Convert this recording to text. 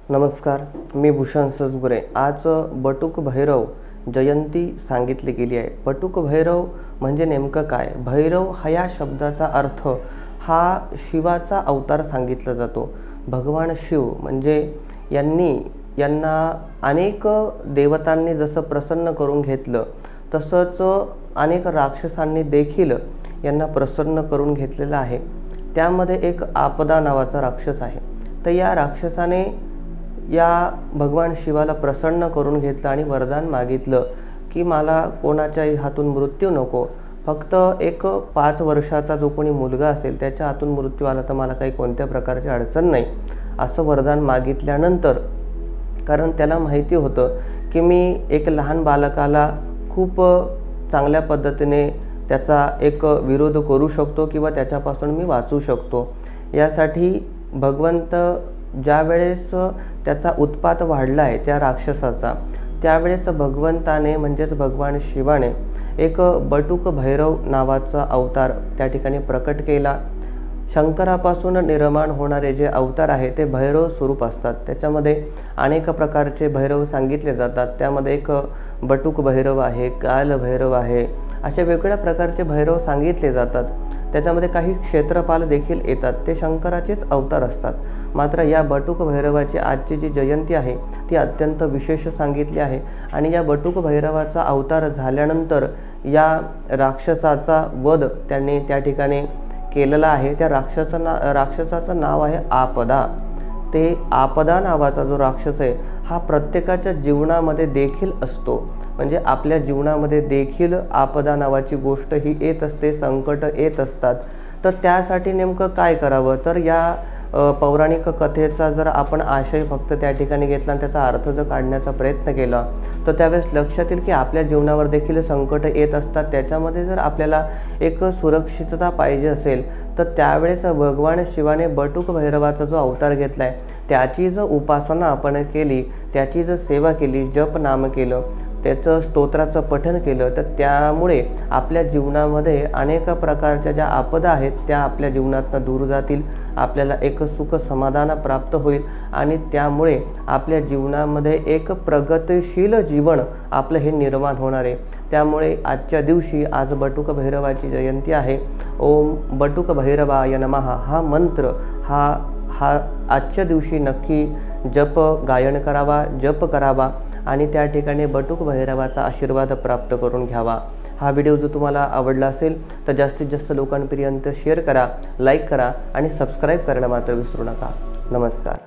नमस्कार, मी भूषण सजगुरे। आज बटुक भैरव जयंती सांगितली गेली आहे। बटुक भैरव म्हणजे नेमकं काय? भैरव हा या शब्दाचा अर्थ हा शिवाचा अवतार सांगितला जातो। भगवान शिव म्हणजे यांना अनेक देवतांनी जसं प्रसन्न करून घेतलं, तसंच अनेक राक्षसांनी देखील यांना प्रसन्न करून घेतलेलं आहे। त्यामध्ये एक आपदा नावाचा राक्षस आहे। तर या राक्षसाने या भगवान शिवाला प्रसन्न करून घेतलं आणि वरदान मागितलं की मला कोणाच्याही हातून मृत्यू नको, फक्त एक 5 वर्षाचा जो कोणी मुलगा असेल त्याच्या हातून मृत्यू आला तर मला काही कोणत्या प्रकारची अडचण नाही, असं वरदान मागितल्यानंतर, कारण त्याला माहिती होतं की मी एक लहान बालकाला खूप चांगल्या पद्धतीने त्याचा एक विरोध करू शकतो किंवा त्याच्यापासून मी वाचू शकतो, यासाठी भगवंत ज्यावेळेस त्याचा उत्पात वाढला आहे त्या राक्षसाचा, त्यावेळेस भगवंताने म्हणजेच भगवान शिवाने एक बटुक भैरव नावाचा अवतार त्या ठिकाणी प्रकट केला। शंकरापासून निर्माण होणारे जे अवतार आहे ते भैरव स्वरूप असतात। त्याच्यामध्ये अनेक प्रकारचे भैरव सांगितले जातात। त्यामध्ये एक बटुक भैरव आहे, काल भैरव आहे, अशा वेगवेगळ्या प्रकारचे भैरव सांगितले जातात। त्याच्यामध्ये काही क्षेत्रपाल देखील येतात, ते शंकराचेच अवतार असतात। मात्र या बटुक भैरवाची आजची जी जयंती आहे ती अत्यंत विशेष सांगितली आहे। आणि या बटुक भैरवाचा अवतार झाल्यानंतर या राक्षसाचा वध त्यांनी त्या ठिकाणी केलेला आहे। त्या राक्षसाचं नाव आहे आपदा। ते आपदा नावाचा जो राक्षस आहे हा प्रत्येकाच्या जीवनामध्ये देखील असतो, म्हणजे आपल्या जीवनामध्ये देखील आपदा नावाची गोष्ट ही येत असते, संकट येत असतात। तर त्यासाठी नेमकं काय करावं, तर या पौराणिक कथेचा जर आपण आशय फक्त त्या ठिकाणी घेतला आणि त्याचा अर्थ जर काढण्याचा प्रयत्न केला तर त्यावेळेस लक्षात येईल की आपल्या जीवनावर देखील संकट येत असतात। त्याच्यामध्ये जर आपल्याला एक सुरक्षितता पाहिजे असेल तर त्यावेळेस भगवान शिवाने बटुक भैरवाचा जो अवतार घेतला आहे त्याची जर उपासना आपण केली, त्याची जर सेवा केली, जप नाम केलं, त्याचं स्तोत्राचं पठण केलं, तर त्यामुळे आपल्या जीवनामध्ये अनेक प्रकारच्या ज्या आपदा आहेत त्या आपल्या जीवनातून दूर जातील, आपल्याला एक सुख समाधान प्राप्त होईल आणि त्यामुळे आपल्या जीवनामध्ये एक प्रगतिशील जीवन आपलं हे निर्माण होणार आहे। त्यामुळे आजच्या दिवशी आज बटुक भैरवाची जयंती आहे। ओम बटुक भैरवाय नमः हा मंत्र हा आजच्या दिवशी नक्की गायन करावा, जप करावा आणि त्या ठिकाणी बटुक भैरवाचा आशीर्वाद प्राप्त करून घ्यावा। हा व्हिडिओ जर तुम्हाला आवडला असेल तर जास्तीत जास्त लोकांपर्यंत शेअर करा, लाईक करा आणि सबस्क्राईब करणं मात्र विसरू नका। नमस्कार।